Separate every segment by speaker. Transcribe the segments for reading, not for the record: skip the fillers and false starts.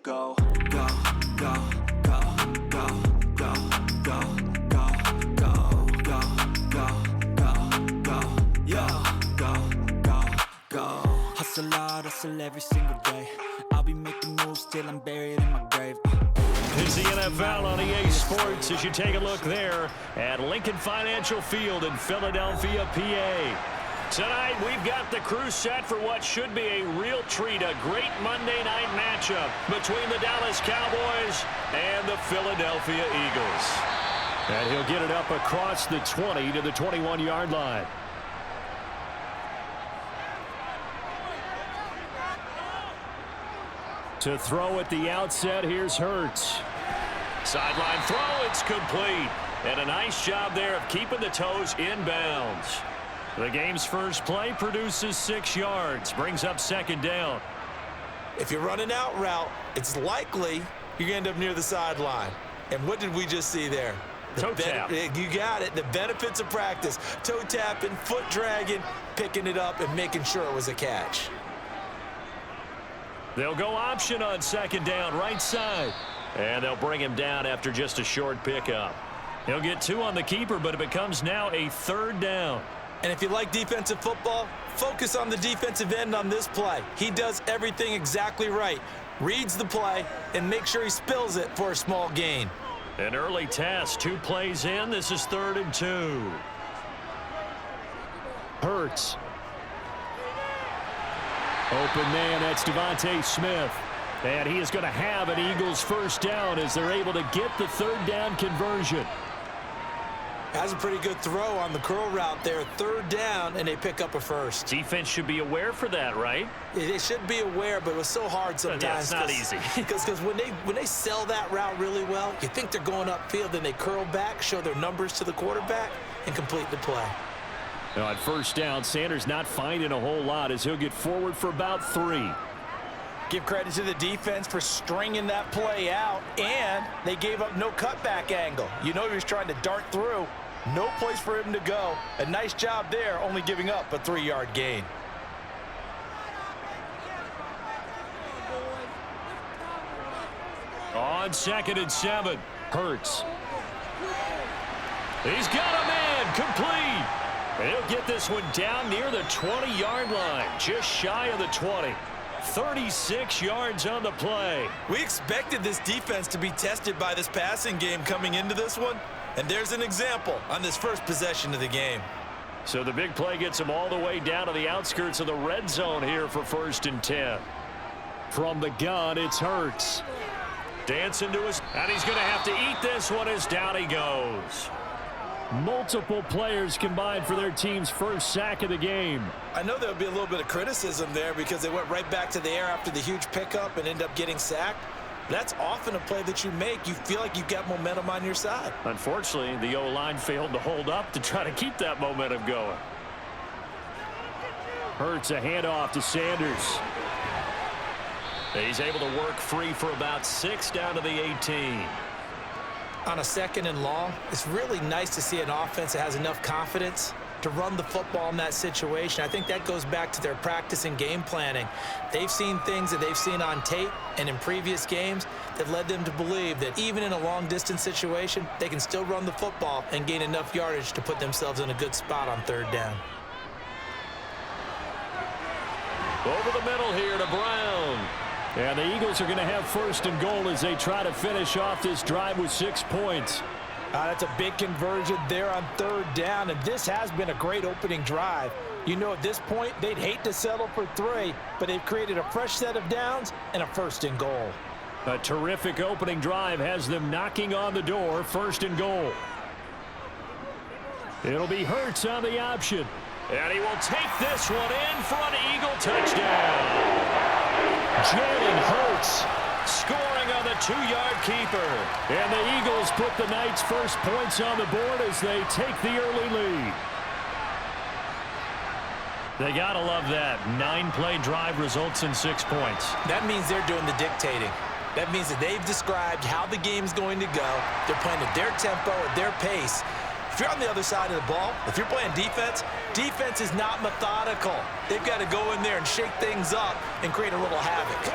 Speaker 1: Go, go, go, go, go, go, go, go, go, go, go, go, go, yeah, go, go, go. Hustle hard, hustle every single day. I'll be making moves till I'm buried in my grave.
Speaker 2: It's the NFL on EA Sports as you take a look there at Lincoln Financial Field in Philadelphia, PA. Tonight, we've got the crew set for what should be a real treat, a great Monday night matchup between the Dallas Cowboys and the Philadelphia Eagles. And he'll get it up across the 20 to the 21-yard line. To throw at the outset, here's Hurts. Sideline throw, it's complete. And a nice job there of keeping the toes inbounds. The game's first play produces 6 yards, brings up second down.
Speaker 3: If you're running out route, it's likely you're going to end up near the sideline. And what did we just see there?
Speaker 2: Toe tap.
Speaker 3: You got it. The benefits of practice. Toe tapping, foot dragging, picking it up, and making sure it was a catch.
Speaker 2: They'll go option on second down, right side. And they'll bring him down after just a short pickup. He'll get 2 on the keeper, but it becomes now a third down.
Speaker 3: And if you like defensive football, focus on the defensive end on this play. He does everything exactly right. Reads the play and makes sure he spills it for a small gain.
Speaker 2: An early test, 2 plays in. This is 3rd and 2. Hurts. Open man, that's Devontae Smith. And he is going to have an Eagles first down as they're able to get the third down conversion.
Speaker 3: Has a pretty good throw on the curl route there. 3rd down, and they pick up a first.
Speaker 2: Defense should be aware for that, right?
Speaker 3: They should be aware, but it was so hard sometimes.
Speaker 2: Yeah, it's not easy.
Speaker 3: Because when they sell that route really well, you think they're going upfield, then they curl back, show their numbers to the quarterback, and complete the play.
Speaker 2: Now on first down, Sanders not finding a whole lot as he'll get forward for about 3.
Speaker 4: Give credit to the defense for stringing that play out, and they gave up no cutback angle. You know he was trying to dart through. No place for him to go. A nice job there, only giving up a 3-yard gain.
Speaker 2: On 2nd and 7, Hurts. He's got a man, complete. He'll get this one down near the 20-yard line, just shy of the 20. 36 yards on the play.
Speaker 3: We expected this defense to be tested by this passing game coming into this one. And there's an example on this first possession of the game.
Speaker 2: So the big play gets him all the way down to the outskirts of the red zone here for 1st and 10. From the gun, it's Hurts. Dancing to his, and he's going to have to eat this one as down he goes. Multiple players combined for their team's first sack of the game.
Speaker 3: I know there'll be a little bit of criticism there because they went right back to the air after the huge pickup and end up getting sacked. That's often a play that you make. You feel like you've got momentum on your side.
Speaker 2: Unfortunately, the O-line failed to hold up to try to keep that momentum going. Hurts a handoff to Sanders. He's able to work free for about 6 down to the 18.
Speaker 3: On a 2nd and long, it's really nice to see an offense that has enough confidence to run the football in that situation. I think that goes back to their practice and game planning. They've seen things that they've seen on tape and in previous games that led them to believe that even in a long-distance situation, they can still run the football and gain enough yardage to put themselves in a good spot on 3rd down.
Speaker 2: Over the middle here to Brown. And the Eagles are going to have 1st and goal as they try to finish off this drive with 6 points.
Speaker 4: That's a big conversion there on 3rd down, and this has been a great opening drive. You know, at this point, they'd hate to settle for 3, but they've created a fresh set of downs and a 1st and goal.
Speaker 2: A terrific opening drive has them knocking on the door, 1st and goal. It'll be Hurts on the option. And he will take this one in for an Eagle touchdown. Jalen Hurts scoring on the 2-yard keeper. And the Eagles put the night's first points on the board as they take the early lead. They got to love that. 9-play drive results in 6 points.
Speaker 3: That means they're doing the dictating. That means that they've described how the game's going to go. They're playing at their tempo, at their pace. If you're on the other side of the ball, if you're playing defense, defense is not methodical. They've got to go in there and shake things up and create a little havoc.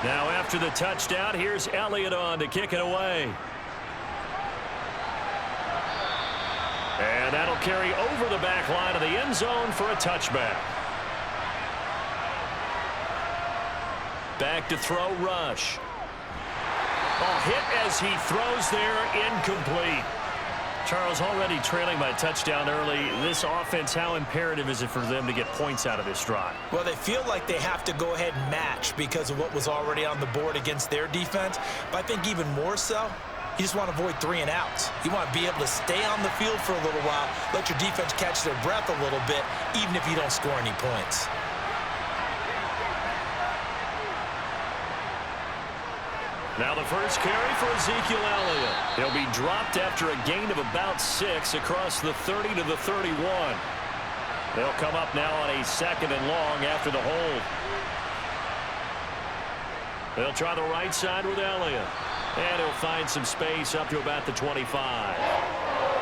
Speaker 2: Now after the touchdown, here's Elliott on to kick it away. And that'll carry over the back line of the end zone for a touchback. Back to throw, Rush. Oh, hit as he throws there, incomplete. Charles, already trailing by touchdown early. This offense, how imperative is it for them to get points out of this drive?
Speaker 3: Well, they feel like they have to go ahead and match because of what was already on the board against their defense. But I think even more so, you just want to avoid 3 and outs. You want to be able to stay on the field for a little while, let your defense catch their breath a little bit, even if you don't score any points.
Speaker 2: Now the first carry for Ezekiel Elliott. He'll be dropped after a gain of about 6 across the 30 to the 31. They'll come up now on a 2nd and long after the hold. They'll try the right side with Elliott. And he'll find some space up to about the 25.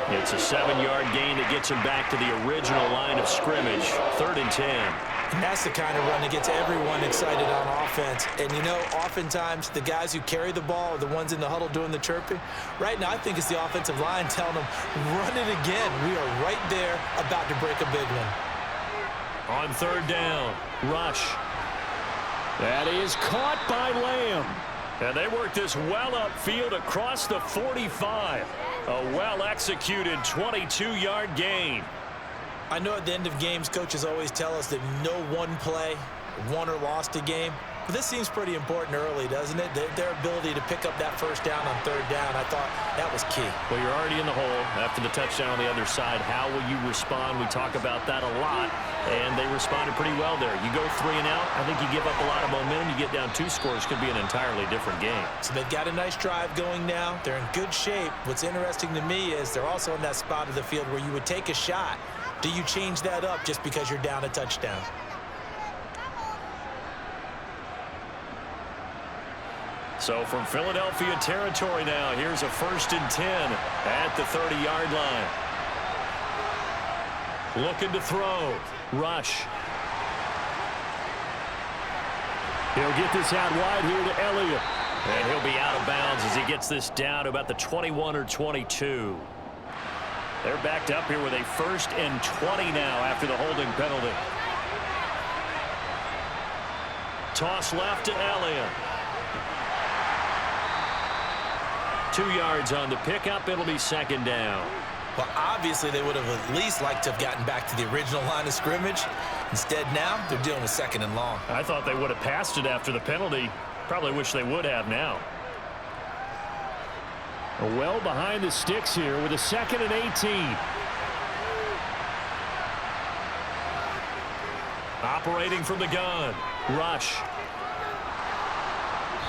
Speaker 2: It's a 7-yard gain that gets him back to the original line of scrimmage. 3rd and 10.
Speaker 3: And that's the kind of run that gets everyone excited on offense. And, you know, oftentimes the guys who carry the ball are the ones in the huddle doing the chirping. Right now, I think it's the offensive line telling them, run it again. We are right there about to break a big one.
Speaker 2: On 3rd down, Rush. That is caught by Lamb. And they work this well upfield across the 45. A well-executed 22-yard gain.
Speaker 3: I know at the end of games, coaches always tell us that no one play won or lost a game. But this seems pretty important early, doesn't it? Their ability to pick up that 1st down on 3rd down, I thought that was key.
Speaker 2: Well, you're already in the hole after the touchdown on the other side. How will you respond? We talk about that a lot, and they responded pretty well there. You go 3 and out, I think you give up a lot of momentum. You get down 2 scores, could be an entirely different game.
Speaker 3: So they've got a nice drive going now. They're in good shape. What's interesting to me is they're also in that spot of the field where you would take a shot. Do you change that up just because you're down a touchdown?
Speaker 2: So from Philadelphia territory now, here's a 1st and 10 at the 30-yard line. Looking to throw. Rush. He'll get this out wide here to Elliott. And he'll be out of bounds as he gets this down to about the 21 or 22. They're backed up here with a 1st and 20 now after the holding penalty. Toss left to Elliott. 2 yards on the pickup. It'll be 2nd down.
Speaker 3: Well, obviously they would have at least liked to have gotten back to the original line of scrimmage. Instead now, they're dealing with 2nd and long.
Speaker 2: I thought they would have passed it after the penalty. Probably wish they would have now. Well behind the sticks here with a 2nd and 18. Operating from the gun. Rush.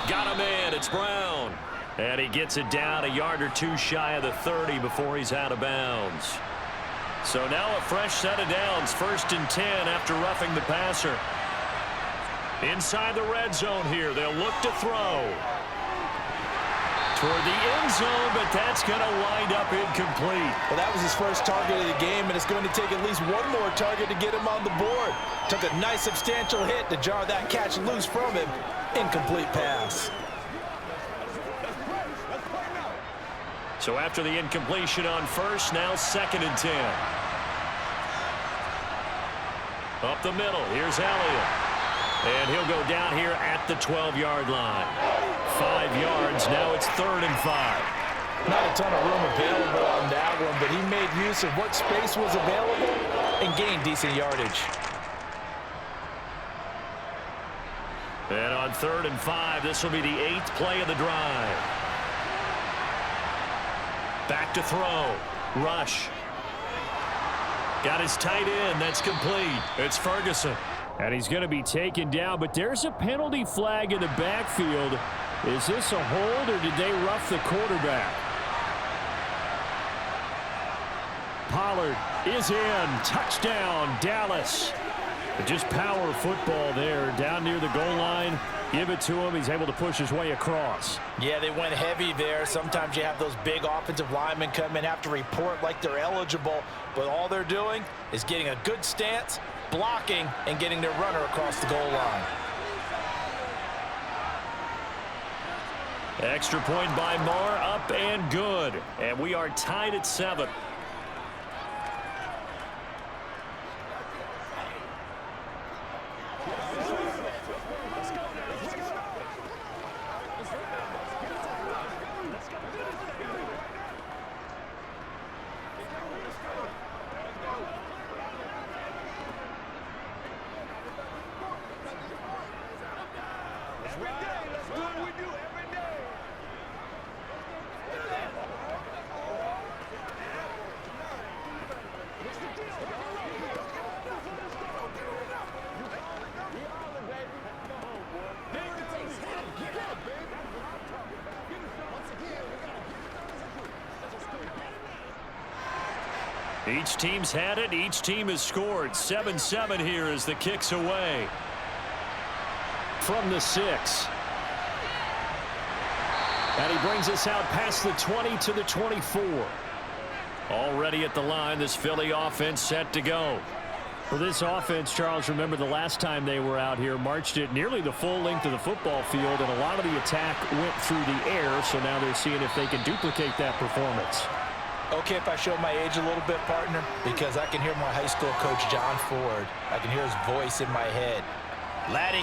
Speaker 2: Got him in. It's Brown. And he gets it down a yard or 2 shy of the 30 before he's out of bounds. So now a fresh set of downs. 1st and 10 after roughing the passer. Inside the red zone here. They'll look to throw. Toward the end zone, but that's going to wind up incomplete.
Speaker 4: Well, that was his first target of the game, and it's going to take at least one more target to get him on the board. Took a nice substantial hit to jar that catch loose from him. Incomplete pass.
Speaker 2: So after the incompletion on 1st, now 2nd and 10. Up the middle, here's Elliott. And he'll go down here at the 12-yard line. 5 yards, now it's 3rd and 5.
Speaker 4: Not a ton of room available on that one, but he made use of what space was available and gained decent yardage.
Speaker 2: And on 3rd and 5, this will be the 8th play of the drive. Back to throw. Rush. Got his tight end. That's complete. It's Ferguson. And he's going to be taken down, but there's a penalty flag in the backfield. Is this a hold, or did they rough the quarterback? Pollard is in. Touchdown, Dallas. Just power football there down near the goal line. Give it to him. He's able to push his way across.
Speaker 4: Yeah, they went heavy there. Sometimes you have those big offensive linemen come in, have to report like they're eligible, but all they're doing is getting a good stance, blocking, and getting their runner across the goal line.
Speaker 2: Extra point by Marr, up and good. And we are tied at 7. Each team's had it. Each team has scored. 7-7 here as the kick's away. From the 6. And he brings us out past the 20 to the 24. Already at the line, this Philly offense set to go. For this offense, Charles, remember the last time they were out here, marched it nearly the full length of the football field, and a lot of the attack went through the air, so now they're seeing if they can duplicate that performance.
Speaker 4: Okay, if I show my age a little bit, partner, because I can hear my high school coach, John Ford. I can hear his voice in my head. Laddie,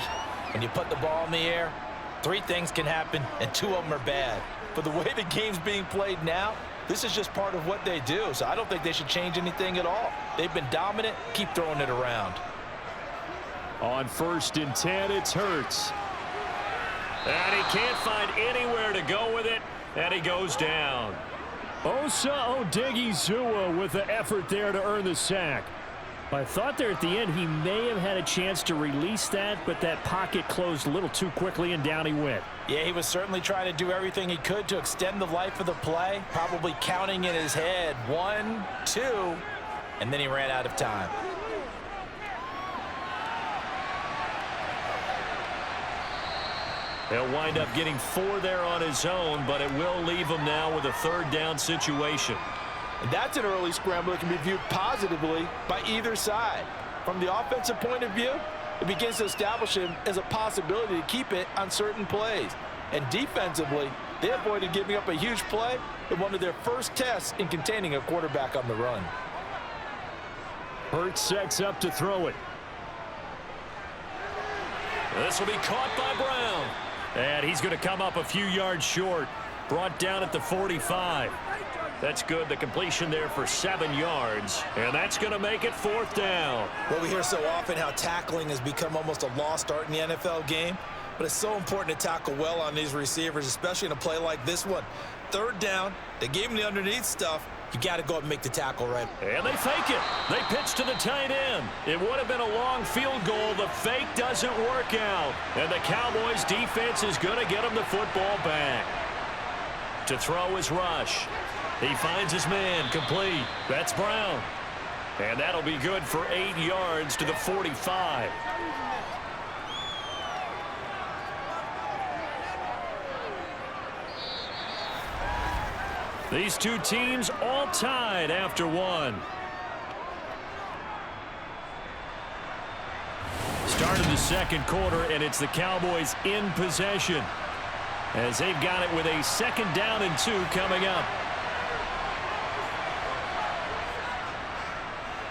Speaker 4: when you put the ball in the air, 3 things can happen, and 2 of them are bad. But the way the game's being played now, this is just part of what they do, so I don't think they should change anything at all. They've been dominant. Keep throwing it around.
Speaker 2: On 1st and 10, it's Hurts. And he can't find anywhere to go with it, and he goes down. Osa Odighizuwa with the effort there to earn the sack. I thought there at the end he may have had a chance to release that, but that pocket closed a little too quickly, and down he went.
Speaker 4: Yeah, he was certainly trying to do everything he could to extend the life of the play, probably counting in his head 1, 2, and then he ran out of time.
Speaker 2: He'll wind up getting 4 there on his own, but it will leave him now with a 3rd down situation.
Speaker 4: And that's an early scramble that can be viewed positively by either side. From the offensive point of view, it begins to establish him as a possibility to keep it on certain plays. And defensively, they avoided giving up a huge play in one of their first tests in containing a quarterback on the run.
Speaker 2: Hurts sets up to throw it. This will be caught by Brown. And he's going to come up a few yards short. Brought down at the 45. That's good. The completion there for 7 yards. And that's going to make it 4th down.
Speaker 3: Well, we hear so often how tackling has become almost a lost art in the NFL game. But it's so important to tackle well on these receivers, especially in a play like this one. 3rd down, they gave him the underneath stuff. You got to go up and make the tackle right.
Speaker 2: And they fake it. They pitch to the tight end. It would have been a long field goal. The fake doesn't work out. And the Cowboys defense is going to get him the football back. To throw is Rush. He finds his man, complete. That's Brown. And that'll be good for 8 yards to the 45. These 2 teams all tied after 1. Start of the 2nd quarter, and it's the Cowboys in possession as they've got it with a 2nd down and 2 coming up.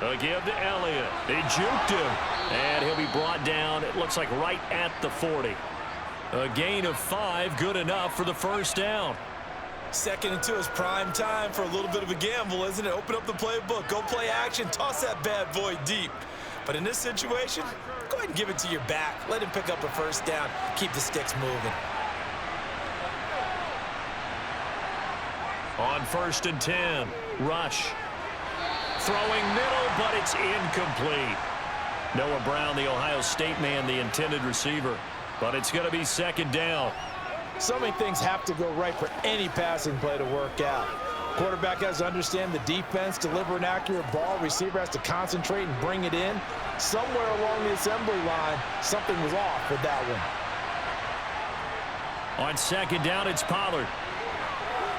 Speaker 2: A give to Elliott. They juked him, and he'll be brought down, it looks like right at the 40. A gain of 5, good enough for the 1st down.
Speaker 3: 2nd and 2 is prime time for a little bit of a gamble, isn't it? Open up the playbook, go play action, toss that bad boy deep. But in this situation, go ahead and give it to your back. Let him pick up a 1st down, keep the sticks moving.
Speaker 2: On 1st and 10, Rush. Throwing middle, but it's incomplete. Noah Brown, the Ohio State man, the intended receiver. But it's going to be 2nd down.
Speaker 4: So many things have to go right for any passing play to work out. Quarterback has to understand the defense, deliver an accurate ball. Receiver has to concentrate and bring it in. Somewhere along the assembly line, something was off with that one.
Speaker 2: On second down, it's Pollard.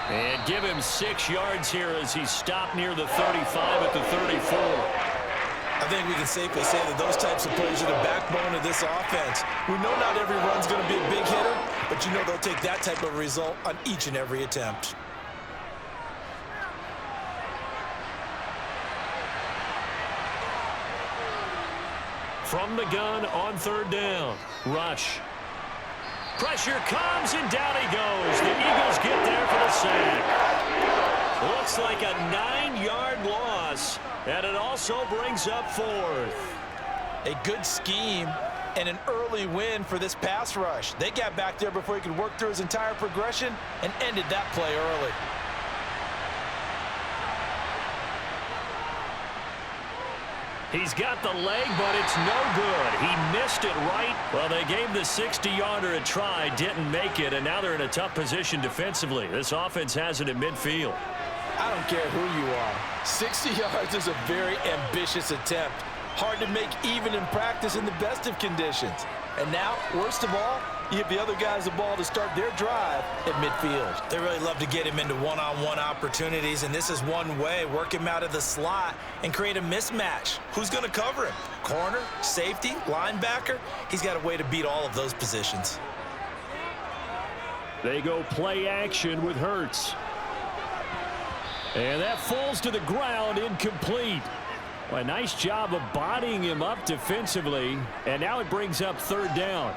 Speaker 2: And give him 6 yards here as he stopped near the 35 at the 34.
Speaker 4: I think we can safely say that those types of plays are the backbone of this offense. We know not every run's going to be a big hitter, but you know they'll take that type of result on each and every attempt.
Speaker 2: From the gun on third down. Rush. Pressure comes, and down he goes. The Eagles get there for the sack. Looks like a 9-yard loss, and it also brings up 4th.
Speaker 4: A good scheme and an early win for this pass rush. They got back there before he could work through his entire progression and ended that play early.
Speaker 2: He's got the leg, but it's no good. He missed it right. Well, they gave the 60-yarder a try, didn't make it, and now they're in a tough position defensively. This offense has it at midfield.
Speaker 4: I don't care who you are. 60 yards is a very ambitious attempt. Hard to make even in practice in the best of conditions. And now, worst of all, you give the other guys the ball to start their drive at midfield. They really love to get him into one-on-one opportunities, and this is one way. Work him out of the slot and create a mismatch. Who's going to cover him? Corner, safety, linebacker? He's got a way to beat all of those positions.
Speaker 2: They go play action with Hurts. And that falls to the ground, incomplete. Well, a nice job of bodying him up defensively, and now it brings up third down.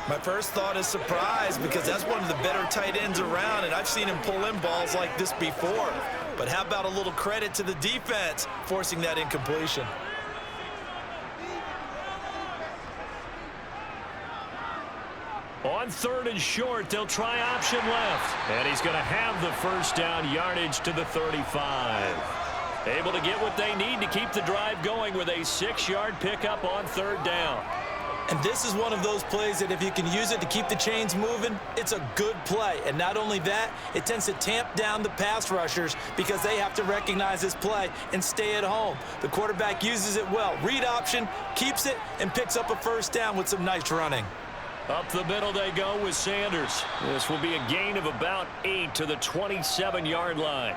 Speaker 4: My first thought is surprise, because that's one of the better tight ends around, and I've seen him pull in balls like this before. But how about a little credit to the defense forcing that incompletion?
Speaker 2: On third and short, they'll try option left. And he's going to have the first down yardage to the 35. Able to get what they need to keep the drive going with a 6-yard pickup on third down.
Speaker 4: And this is one of those plays that if you can use it to keep the chains moving, it's a good play. And not only that, it tends to tamp down the pass rushers because they have to recognize this play and stay at home. The quarterback uses it well. Read option, keeps it, and picks up a first down with some nice running.
Speaker 2: Up the middle they go with Sanders. This will be a gain of about 8 to the 27-yard line.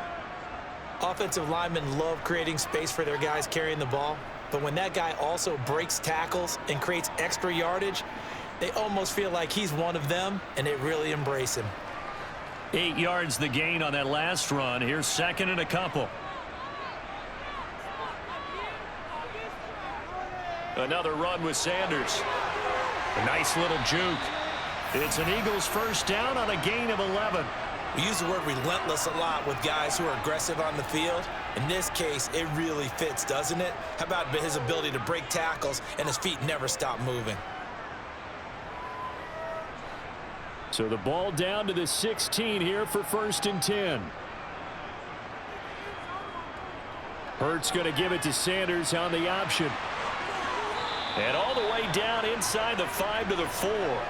Speaker 3: Offensive linemen love creating space for their guys carrying the ball, but when that guy also breaks tackles and creates extra yardage, they almost feel like he's one of them, and they really embrace him.
Speaker 2: 8 yards the gain on that last run. Here's second and a couple. Another run with Sanders. A nice little juke. It's an Eagles first down on a gain of 11.
Speaker 4: We use the word relentless a lot with guys who are aggressive on the field. In this case, it really fits, doesn't it? How about his ability to break tackles and his feet never stop moving?
Speaker 2: So the ball down to the 16 here for first and 10. Hurts going to give it to Sanders on the option. And all the way down inside the 5 to the 4.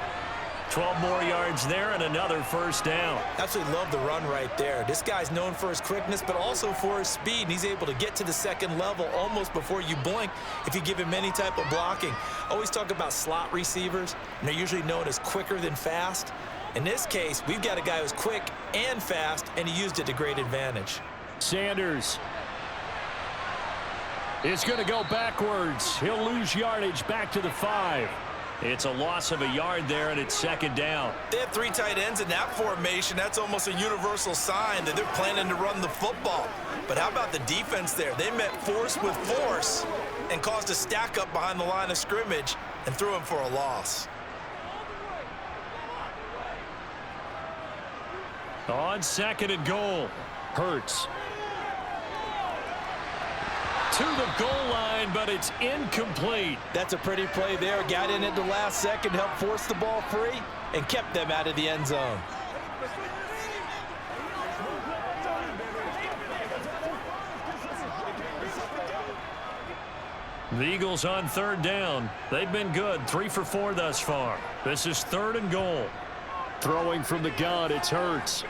Speaker 2: 12 more yards there and another first down.
Speaker 4: Absolutely love the run right there. This guy's known for his quickness, but also for his speed. And he's able to get to the second level almost before you blink if you give him any type of blocking. Always talk about slot receivers, and they're usually known as quicker than fast. In this case, we've got a guy who's quick and fast, and he used it to great advantage.
Speaker 2: Sanders is going to go backwards. He'll lose yardage back to the 5. It's a loss of a yard there, and it's second down.
Speaker 4: They have 3 tight ends in that formation. That's almost a universal sign that they're planning to run the football. But how about the defense there? They met force with force and caused a stack up behind the line of scrimmage and threw him for a loss.
Speaker 2: On second and goal, Hurts. To the goal line, but it's incomplete.
Speaker 4: That's a pretty play there. Got in at the last second, helped force the ball free, and kept them out of the end zone.
Speaker 2: The Eagles on third down. They've been good, 3 for 4 thus far. This is third and goal. Throwing from the gun, it's Hurts.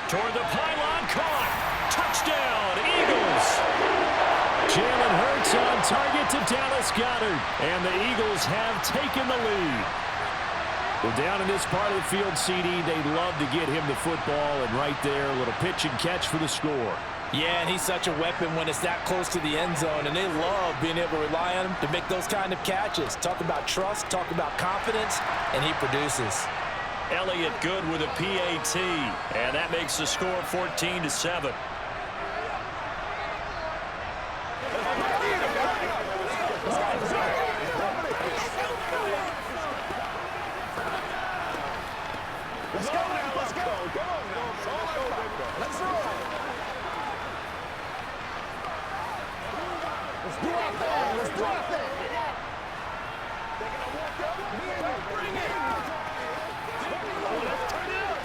Speaker 2: Toward the pylon, caught. Touchdown, Eagles. Jalen Hurts on target to Dallas Goedert. And the Eagles have taken the lead. Well, down in this part of the field, CD, they'd love to get him the football, and right there, a little pitch and catch for the score.
Speaker 4: Yeah, and he's such a weapon when it's that close to the end zone, and they love being able to rely on him to make those kind of catches. Talk about trust, talk about confidence, and he produces.
Speaker 2: Elliott good with a PAT, and that makes the score 14-7.
Speaker 5: Let's go now, let's go. Come on now. Let's roll. Let's do our thing. Let's do our thing. Taking a walk up. Bring it. Let's turn it up.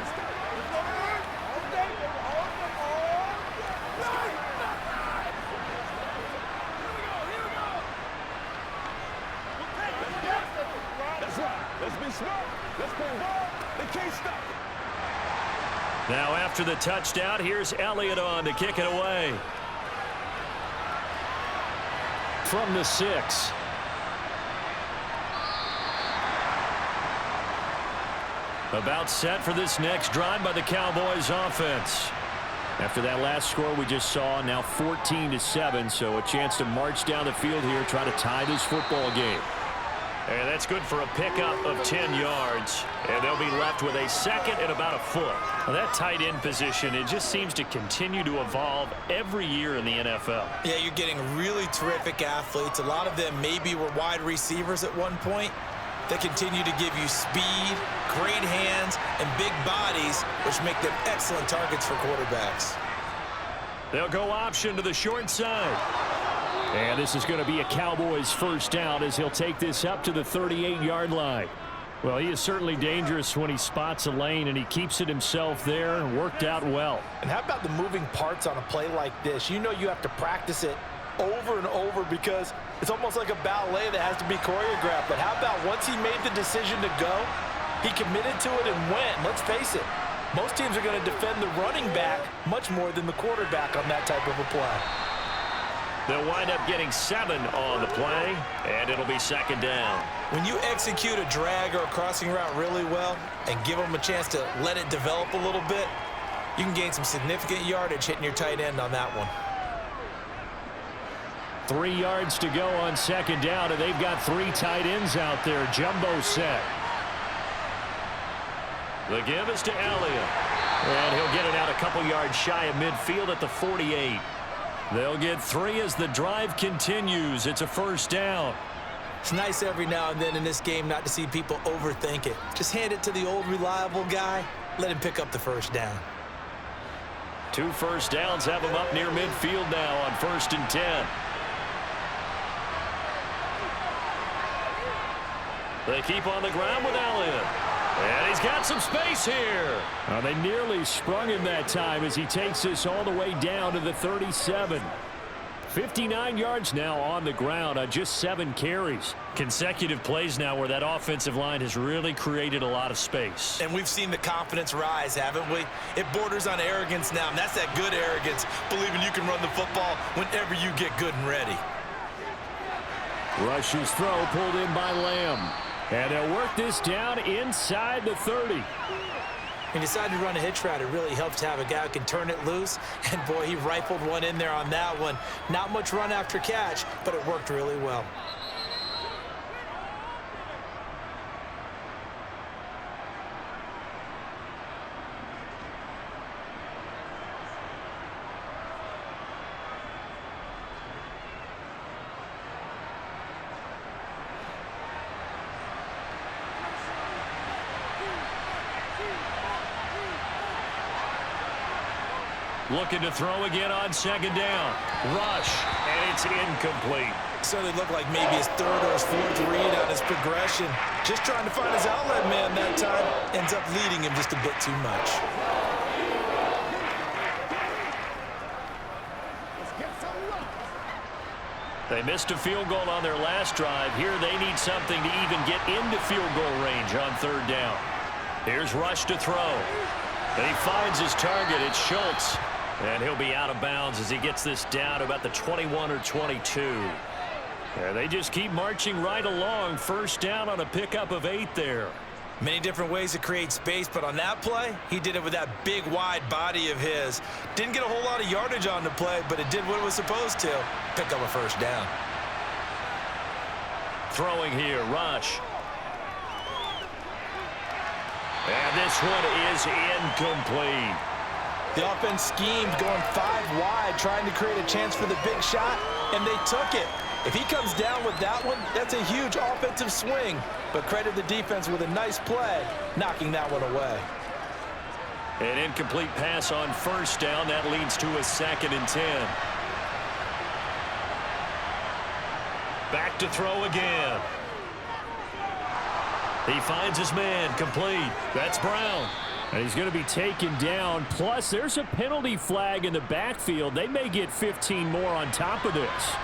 Speaker 5: Let's go. All day. All day. Here we go. That's right. Let's be smart. Let's play ball. They can't stop it.
Speaker 2: Now after the touchdown, here's Elliott on to kick it away. From the 6. About set for this next drive by the Cowboys offense. After that last score we just saw, now 14-7, so a chance to march down the field here, try to tie this football game. And that's good for a pickup of 10 yards. And they'll be left with a second and about a foot. Now that tight end position, it just seems to continue to evolve every year in the NFL.
Speaker 3: Yeah, you're getting really terrific athletes. A lot of them maybe were wide receivers at one point. They continue to give you speed, great hands, and big bodies, which make them excellent targets for quarterbacks.
Speaker 2: They'll go option to the short side. And this is going to be a Cowboys first down as he'll take this up to the 38-yard line. Well, he is certainly dangerous when he spots a lane, and he keeps it himself there and worked out well.
Speaker 4: And how about the moving parts on a play like this? You know you have to practice it over and over because it's almost like a ballet that has to be choreographed. But how about once he made the decision to go, he committed to it and went. Let's face it, most teams are going to defend the running back much more than the quarterback on that type of a play.
Speaker 2: They'll wind up getting 7 on the play, and it'll be second down.
Speaker 3: When you execute a drag or a crossing route really well and give them a chance to let it develop a little bit, you can gain some significant yardage hitting your tight end on that one.
Speaker 2: 3 yards to go on second down, and they've got 3 tight ends out there. Jumbo set. The give is to Elliott. And he'll get it out a couple yards shy of midfield at the 48. They'll get 3 as the drive continues. It's a first down.
Speaker 3: It's nice every now and then in this game not to see people overthink it. Just hand it to the old reliable guy. Let him pick up the first down.
Speaker 2: 2 first downs have him up near midfield now on 1st and 10. They keep on the ground with Elliott. And he's got some space here. They nearly sprung him that time as he takes this all the way down to the 37. 59 yards now on the ground on just 7 carries. Consecutive plays now where that offensive line has really created a lot of space.
Speaker 3: And we've seen the confidence rise, haven't we? It borders on arrogance now, and that's that good arrogance, believing you can run the football whenever you get good and ready.
Speaker 2: Rush's throw pulled in by Lamb. And they'll work this down inside the 30.
Speaker 3: When you decide to run a hitch route, it really helps to have a guy who can turn it loose. And, boy, he rifled one in there on that one. Not much run after catch, but it worked really well.
Speaker 2: Looking to throw again on second down. Rush, and it's incomplete.
Speaker 3: Certainly looked like maybe his 3rd or his 4th read on his progression. Just trying to find his outlet man that time. Ends up leading him just a bit too much.
Speaker 2: They missed a field goal on their last drive. Here they need something to even get into field goal range on 3rd down. Here's Rush to throw. And he finds his target. It's Schultz. And he'll be out of bounds as he gets this down to about the 21 or 22. And they just keep marching right along. First down on a pickup of 8 there.
Speaker 4: Many different ways to create space, but on that play, he did it with that big, wide body of his. Didn't get a whole lot of yardage on the play, but it did what it was supposed to. Pick up a first down.
Speaker 2: Throwing here, Rush. And this one is incomplete.
Speaker 4: The offense schemed going 5 wide, trying to create a chance for the big shot, and they took it. If he comes down with that one, that's a huge offensive swing. But credit the defense with a nice play, knocking that one away.
Speaker 2: An incomplete pass on first down. That leads to a 2nd and 10. Back to throw again. He finds his man, complete. That's Brown.
Speaker 6: And he's going to be taken down. Plus, there's a penalty flag in the backfield. They may get 15 more on top of this.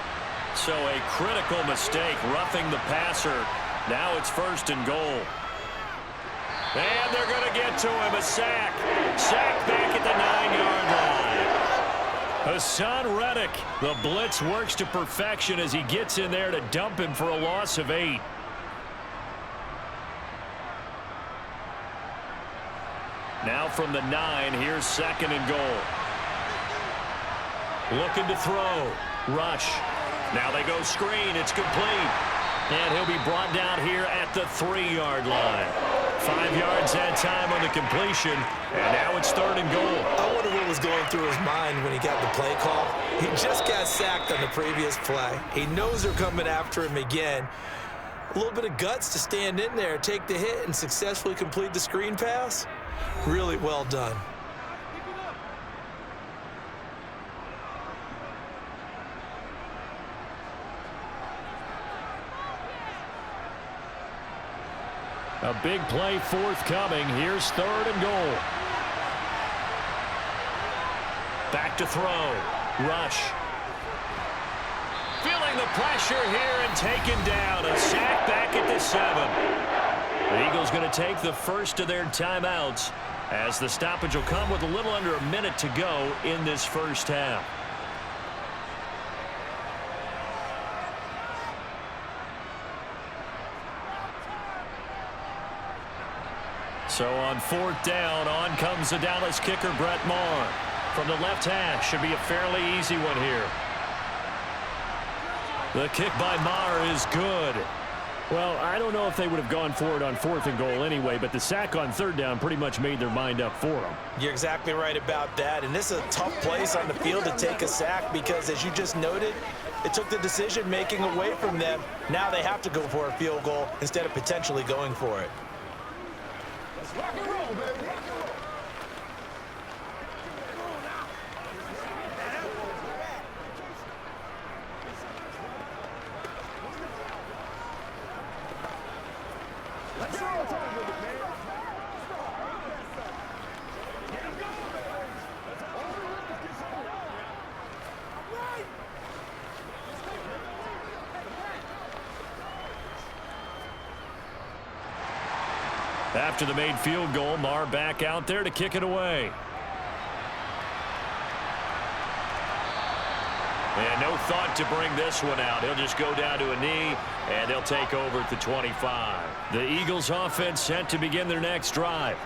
Speaker 2: So a critical mistake, roughing the passer. Now it's 1st and goal. And they're going to get to him, a sack. Sack back at the 9-yard line. Hassan Reddick, the blitz works to perfection as he gets in there to dump him for a loss of 8. Now from the 9, here's 2nd and goal. Looking to throw. Rush. Now they go screen. It's complete. And he'll be brought down here at the 3-yard line. 5 yards that time on the completion. And now it's 3rd and goal.
Speaker 3: I wonder what was going through his mind when he got the play call. He just got sacked on the previous play. He knows they're coming after him again. A little bit of guts to stand in there, take the hit, and successfully complete the screen pass. Really well done.
Speaker 6: A big play forthcoming. Here's 3rd and goal.
Speaker 2: Back to throw. Rush. Feeling the pressure here and taken down. A sack back at the 7. The Eagles going to take the first of their timeouts as the stoppage will come with a little under a minute to go in this first half. So on 4th down, on comes the Dallas kicker, Brett Maher. From the left hash, should be a fairly easy one here. The kick by Maher is good.
Speaker 6: Well, I don't know if they would have gone for it on 4th and goal anyway, but the sack on 3rd down pretty much made their mind up for them.
Speaker 4: You're exactly right about that, and this is a tough place on the field to take a sack because, as you just noted, it took the decision-making away from them. Now they have to go for a field goal instead of potentially going for it.
Speaker 5: Rock and roll, baby. Let's roll with it, man. Get him going, baby. Let's all get some. All right.
Speaker 2: After the made field goal, Maher back out there to kick it away. And no thought to bring this one out. He'll just go down to a knee, and they'll take over at the 25. The Eagles offense set to begin their next drive.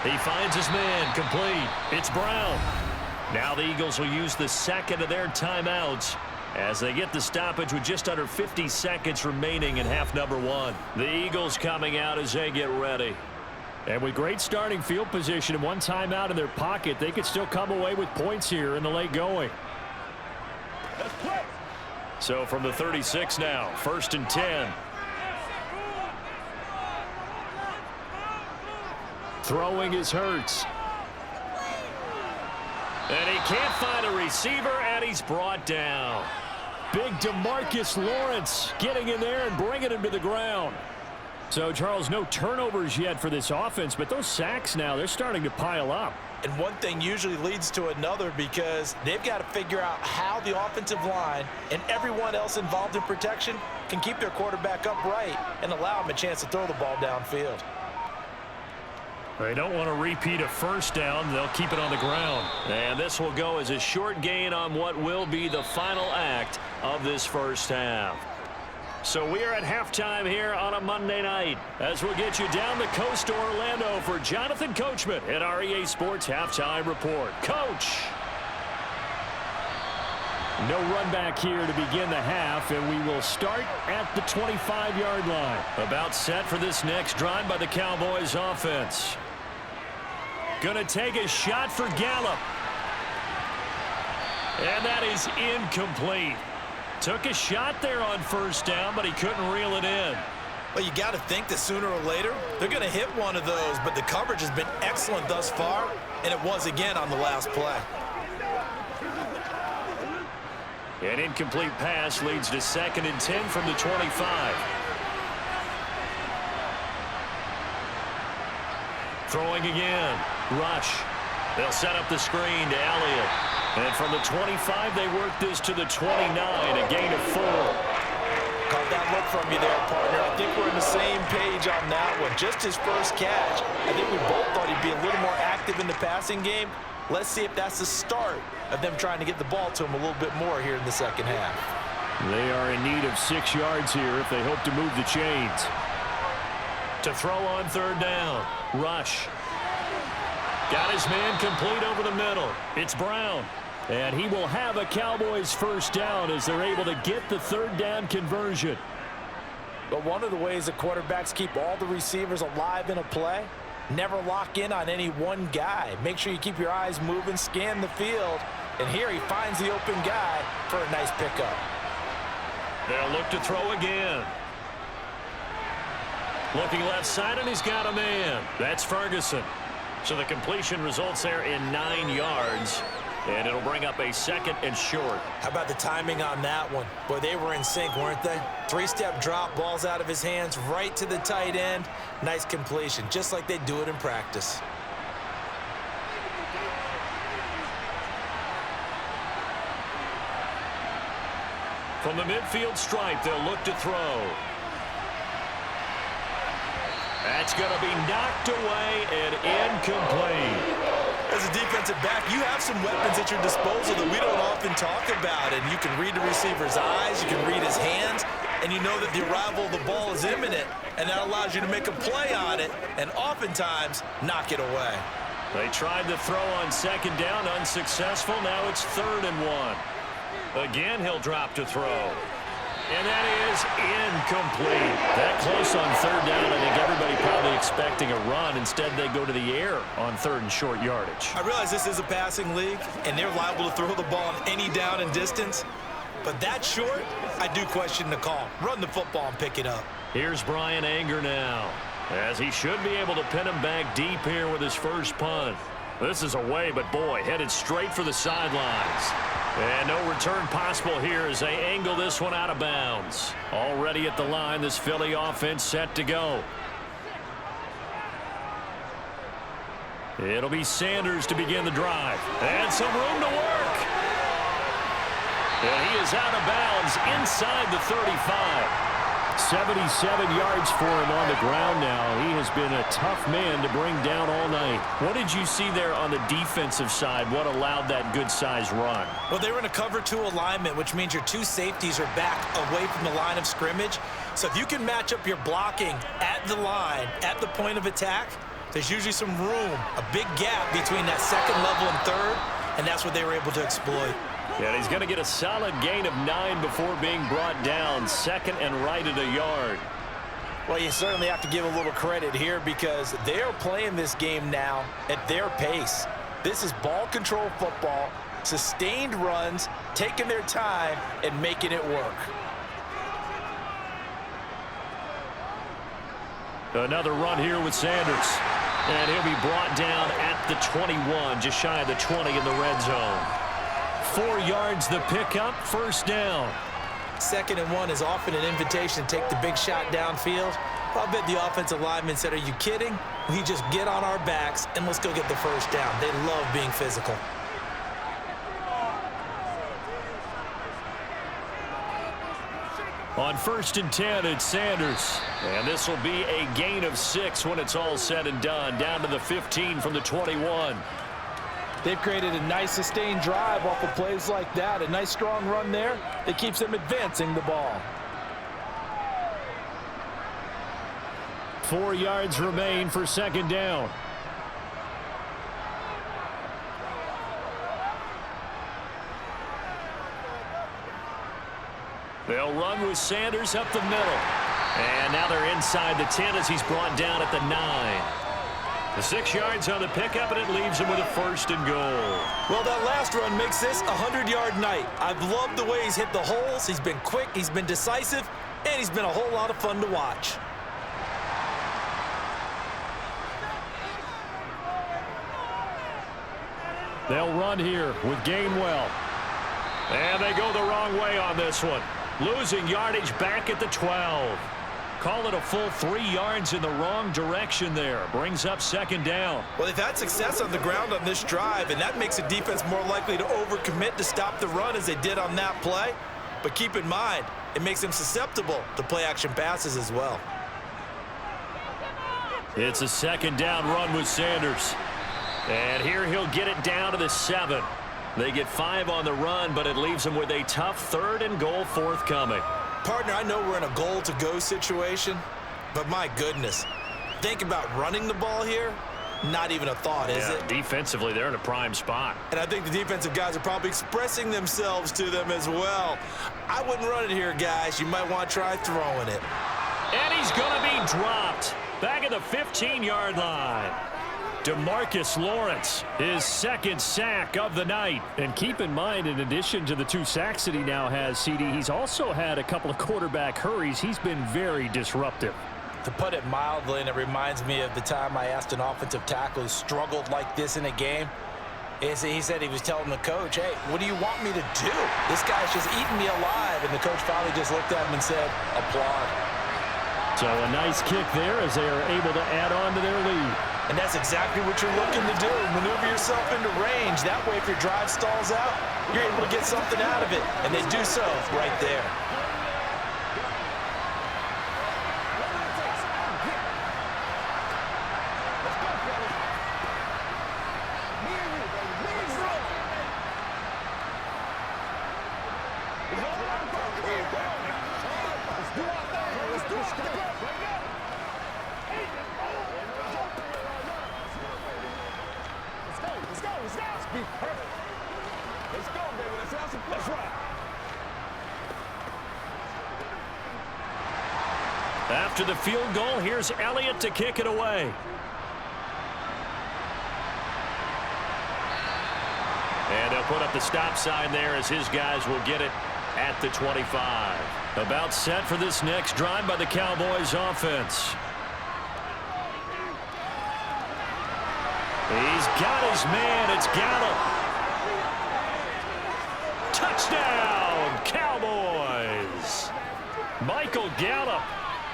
Speaker 2: He finds his man, complete. It's Brown. Now the Eagles will use the 2nd of their timeouts as they get the stoppage with just under 50 seconds remaining in half number 1. The Eagles coming out as they get ready.
Speaker 6: And with great starting field position and one timeout in their pocket, they could still come away with points here in the late going.
Speaker 2: So from the 36 now, 1st and 10.
Speaker 6: Throwing is Hurts.
Speaker 2: And he can't find a receiver, and he's brought down.
Speaker 6: Big DeMarcus Lawrence getting in there and bringing him to the ground. So, Charles, no turnovers yet for this offense, but those sacks now, they're starting to pile up.
Speaker 4: And one thing usually leads to another because they've got to figure out how the offensive line and everyone else involved in protection can keep their quarterback upright and allow him a chance to throw the ball downfield.
Speaker 2: They don't want to repeat a first down. They'll keep it on the ground. And this will go as a short gain on what will be the final act of this first half. So we are at halftime here on a Monday night as we'll get you down the coast to Orlando for Jonathan Coachman at our EA Sports Halftime Report. Coach!
Speaker 6: No run back here to begin the half, and we will start at the 25-yard line.
Speaker 2: About set for this next drive by the Cowboys offense. Gonna take a shot for Gallup. And that is incomplete. Took a shot there on first down, but he couldn't reel it in.
Speaker 4: Well, you got to think that sooner or later, they're going to hit one of those, but the coverage has been excellent thus far, and it was again on the last play.
Speaker 2: An incomplete pass leads to 2nd and 10 from the 25. Throwing again. Rush. They'll set up the screen to Elliott. And from the 25, they work this to the 29, a gain of 4.
Speaker 4: Caught that look from you there, partner. I think we're on the same page on that one. Just his first catch. I think we both thought he'd be a little more active in the passing game. Let's see if that's the start of them trying to get the ball to him a little bit more here in the second half.
Speaker 6: They are in need of 6 yards here if they hope to move the chains.
Speaker 2: To throw on 3rd down. Rush. Got his man complete over the middle. It's Brown.
Speaker 6: And he will have a Cowboys first down as they're able to get the 3rd down conversion.
Speaker 4: But one of the ways that quarterbacks keep all the receivers alive in a play, never lock in on any one guy. Make sure you keep your eyes moving, scan the field. And here he finds the open guy for a nice pickup.
Speaker 2: They'll look to throw again. Looking left side, and he's got a man. That's Ferguson. So the completion results there in 9 yards. And it'll bring up a 2nd and short.
Speaker 3: How about the timing on that one? Boy, they were in sync, weren't they? 3-step drop, balls out of his hands, right to the tight end. Nice completion, just like they do it in practice.
Speaker 2: From the midfield stripe, they'll look to throw. That's going to be knocked away and incomplete.
Speaker 4: As a defensive back, you have some weapons at your disposal that we don't often talk about. And you can read the receiver's eyes, you can read his hands, and you know that the arrival of the ball is imminent. And that allows you to make a play on it and oftentimes knock it away.
Speaker 2: They tried to throw on 2nd down, unsuccessful. Now it's 3rd and 1. Again, he'll drop to throw. And that is incomplete. That close on 3rd down. I think everybody probably expecting a run. Instead, they go to the air on 3rd and short yardage.
Speaker 4: I realize this is a passing league, and they're liable to throw the ball on any down and distance. But that short, I do question the call. Run the football and pick it up.
Speaker 2: Here's Brian Anger now, as he should be able to pin him back deep here with his first punt. This is away, but boy, headed straight for the sidelines. And no return possible here as they angle this one out of bounds. Already at the line, this Philly offense set to go. It'll be Sanders to begin the drive. And some room to work. And he is out of bounds inside the 35.
Speaker 6: 77 yards for him on the ground now. He has been a tough man to bring down all night.
Speaker 2: What did you see there on the defensive side? What allowed that good-sized run?
Speaker 3: Well, they were in a cover 2 alignment, which means your 2 safeties are back away from the line of scrimmage. So if you can match up your blocking at the line, at the point of attack, there's usually some room, a big gap between that 2nd level and 3rd, and that's what they were able to exploit.
Speaker 2: And he's going to get a solid gain of 9 before being brought down. 2nd and right at a yard.
Speaker 4: Well, you certainly have to give a little credit here because they are playing this game now at their pace. This is ball control football, sustained runs, taking their time and making it work.
Speaker 2: Another run here with Sanders. And he'll be brought down at the 21, just shy of the 20 in the red zone. 4 yards the pickup, first down.
Speaker 3: 2nd and 1 is often an invitation to take the big shot downfield. Well, I bet the offensive linemen said, are you kidding? We just get on our backs and let's go get the first down. They love being physical.
Speaker 2: On 1st and 10, it's Sanders. And this will be a gain of 6 when it's all said and done. Down to the 15 from the 21.
Speaker 4: They've created a nice sustained drive off of plays like that. A nice strong run there that keeps them advancing the ball.
Speaker 6: 4 yards remain for second down. They'll run with Sanders up the middle. And now they're inside the 10 as he's brought down at the 9. The 6 yards on the pickup, and it leaves him with a 1st and goal.
Speaker 3: Well, that last run makes this a 100-yard night. I've loved the way he's hit the holes. He's been quick, he's been decisive, and he's been a whole lot of fun to watch.
Speaker 6: They'll run here with Gainwell.
Speaker 2: And they go the wrong way on this one. Losing yardage back at the 12.
Speaker 6: Call it a full 3 yards in the wrong direction there. Brings up second down.
Speaker 3: Well, they've had success on the ground on this drive, and that makes the defense more likely to overcommit to stop the run as they did on that play. But keep in mind, it makes them susceptible to play-action passes as well.
Speaker 6: It's a second down run with Sanders.
Speaker 2: And here he'll get it down to the 7. They get 5 on the run, but it leaves them with a tough 3rd and goal forthcoming.
Speaker 3: Partner, I know we're in a goal-to-go situation, but my goodness, think about running the ball here. Not even a thought, is it?
Speaker 2: Defensively, they're in a prime spot.
Speaker 3: And I think the defensive guys are probably expressing themselves to them as well. I wouldn't run it here, guys. You might want to try throwing it.
Speaker 2: And he's going to be dropped back at the 15-yard line.
Speaker 6: DeMarcus Lawrence, his 2nd sack of the night. And keep in mind, in addition to the 2 sacks that he now has, CD, he's also had a couple of quarterback hurries. He's been very disruptive.
Speaker 4: To put it mildly, and it reminds me of the time I asked an offensive tackle who struggled like this in a game. He said he was telling the coach, hey, what do you want me to do? This guy's just eating me alive. And the coach finally just looked at him and said, applaud.
Speaker 6: So a nice kick there as they are able to add on to their lead.
Speaker 4: And that's exactly what you're looking to do. Maneuver yourself into range. That way, if your drive stalls out, you're able to get something out of it. And they do so right there.
Speaker 2: After the field goal, here's Elliott to kick it away. And they'll put up the stop sign there as his guys will get it at the 25. About set for this next drive by the Cowboys offense. He's got his man. It's Gallup. Touchdown, Cowboys. Michael Gallup,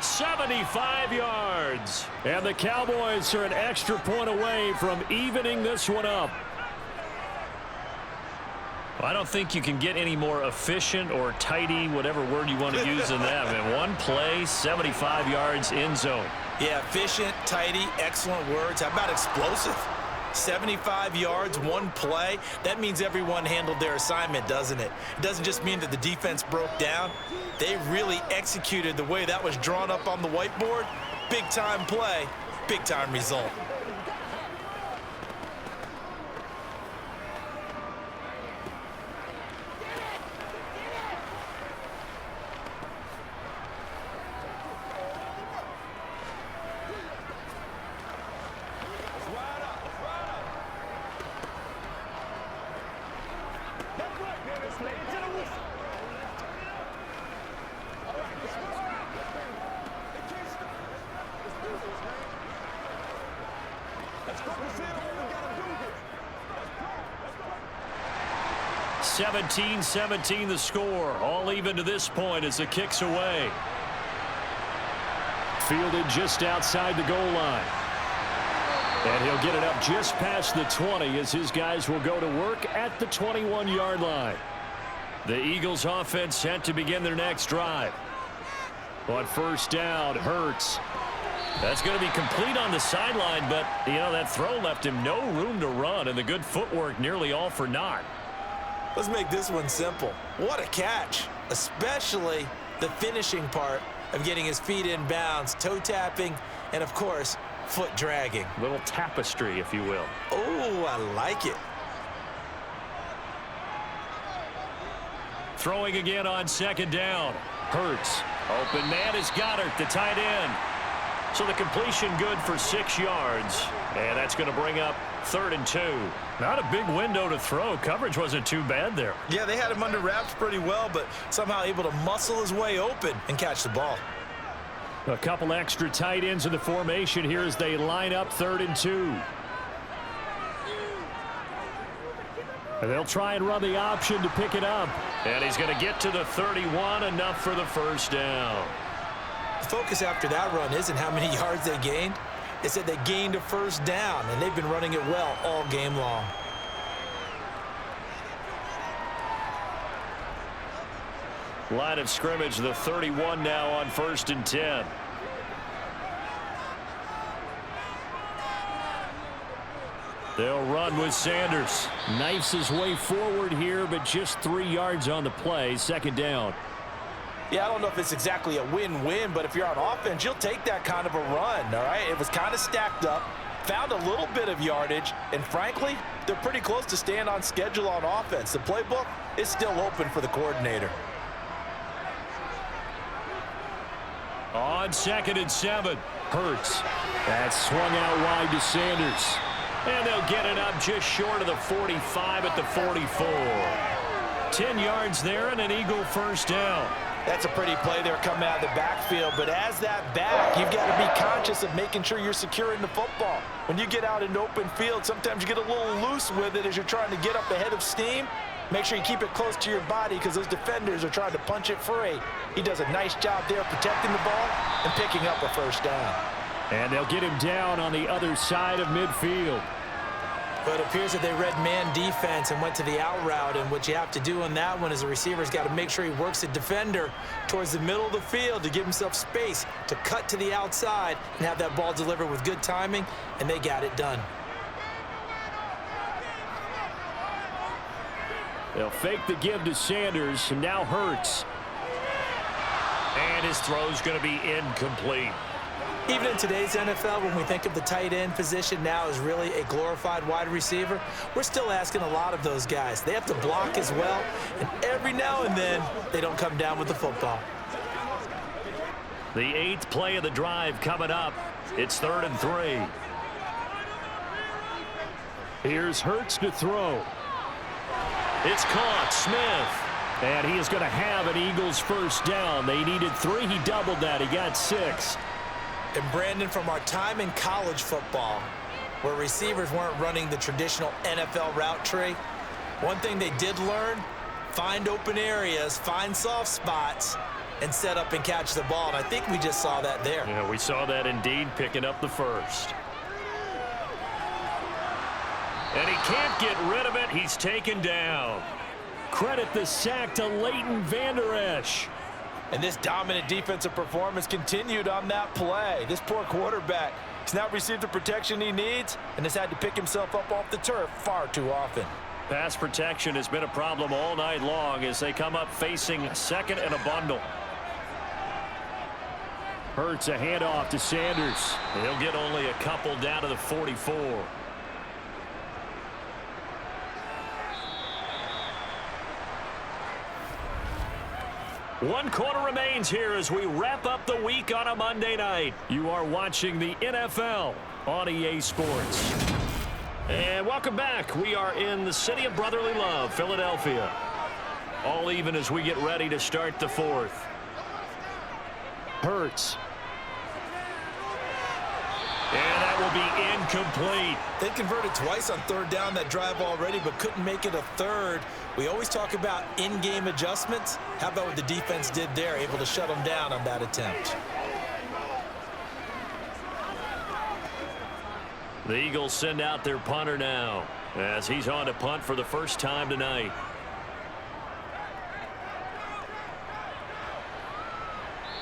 Speaker 2: 75 yards.
Speaker 6: And the Cowboys are an extra point away from evening this one up.
Speaker 2: I don't think you can get any more efficient or tidy, whatever word you want to use in that. Man, one play, 75 yards, end zone.
Speaker 3: Yeah, efficient, tidy, excellent words. How about explosive? 75 yards, one play. That means everyone handled their assignment, doesn't it? It doesn't just mean that the defense broke down. They really executed the way that was drawn up on the whiteboard. Big-time play, big-time result.
Speaker 2: Let's 17-17 the score. All even to this point as the kick's away.
Speaker 6: Fielded just outside the goal line. And he'll get it up just past the 20 as his guys will go to work at the 21-yard line.
Speaker 2: The Eagles offense set to begin their next drive.
Speaker 6: On first down, Hurts.
Speaker 2: That's going to be complete on the sideline, but, you know, that throw left him no room to run, and the good footwork nearly all for naught.
Speaker 3: Let's make this one simple. What a catch, especially the finishing part of getting his feet in bounds, toe tapping and, of course, foot dragging.
Speaker 6: Little tapestry, if you will.
Speaker 3: Oh, I like it.
Speaker 2: Throwing again on second down. Hurts. Open man is Goddard, the tight end. So the completion good for 6 yards. And that's going to bring up 3rd and 2.
Speaker 6: Not a big window to throw. Coverage wasn't too bad there.
Speaker 4: Yeah, they had him under wraps pretty well, but somehow able to muscle his way open and catch the ball.
Speaker 6: A couple extra tight ends in the formation here as they line up 3rd and 2. And they'll try and run the option to pick it up.
Speaker 2: And he's going to get to the 31, enough for the first down.
Speaker 3: The focus after that run isn't how many yards they gained. It's that they gained a first down, and they've been running it well all game long.
Speaker 2: Line of scrimmage, the 31 now on 1st and 10. They'll run with Sanders.
Speaker 6: Knifes his way forward here, but just 3 yards on the play. 2nd down.
Speaker 4: Yeah, I don't know if it's exactly a win-win, but if you're on offense, you'll take that kind of a run, all right? It was kind of stacked up, found a little bit of yardage, and frankly, they're pretty close to staying on schedule on offense. The playbook is still open for the coordinator.
Speaker 2: On 2nd and 7.
Speaker 6: Hurts. That swung out wide to Sanders.
Speaker 2: And they'll get it up just short of the 45 at the 44. 10 yards there and an Eagle first down.
Speaker 4: That's a pretty play there coming out of the backfield, but as that back, you've got to be conscious of making sure you're securing the football. When you get out in open field, sometimes you get a little loose with it as you're trying to get up ahead of steam. Make sure you keep it close to your body because those defenders are trying to punch it free. He does a nice job there protecting the ball and picking up a first down.
Speaker 6: And they'll get him down on the other side of midfield.
Speaker 3: But it appears that they read man defense and went to the out route, and what you have to do on that one is the receiver's got to make sure he works the defender towards the middle of the field to give himself space to cut to the outside and have that ball delivered with good timing, and they got it done.
Speaker 6: They'll fake the give to Sanders, and now Hurts.
Speaker 2: And his throw's going to be incomplete.
Speaker 3: Even in today's NFL, when we think of the tight end position now as really a glorified wide receiver, we're still asking a lot of those guys. They have to block as well, and every now and then, they don't come down with the football.
Speaker 2: The 8th play of the drive coming up. It's 3rd and 3.
Speaker 6: Here's Hurts to throw.
Speaker 2: It's caught. Smith.
Speaker 6: And he is going to have an Eagles first down. They needed 3. He doubled that. He got 6.
Speaker 3: And Brandon, from our time in college football, where receivers weren't running the traditional NFL route tree, one thing they did learn, find open areas, find soft spots, and set up and catch the ball. And I think we just saw that there.
Speaker 2: Yeah, we saw that indeed, picking up the first. And he can't get rid of it. He's taken down.
Speaker 6: Credit the sack to Leighton Vander Esch.
Speaker 4: And this dominant defensive performance continued on that play. This poor quarterback has not received the protection he needs and has had to pick himself up off the turf far too often.
Speaker 2: Pass protection has been a problem all night long as they come up facing 2nd and a bundle.
Speaker 6: Hurts a handoff to Sanders.
Speaker 2: He'll get only a couple down to the 44. One quarter remains here as we wrap up the week on a Monday night. You are watching the NFL on EA Sports. And welcome back. We are in the city of brotherly love, Philadelphia. All even as we get ready to start the 4th.
Speaker 6: Hurts.
Speaker 2: And that will be incomplete.
Speaker 3: They converted twice on 3rd down that drive already, but couldn't make it a 3rd. We always talk about in-game adjustments. How about what the defense did there, able to shut them down on that attempt?
Speaker 2: The Eagles send out their punter now as he's on to punt for the first time tonight.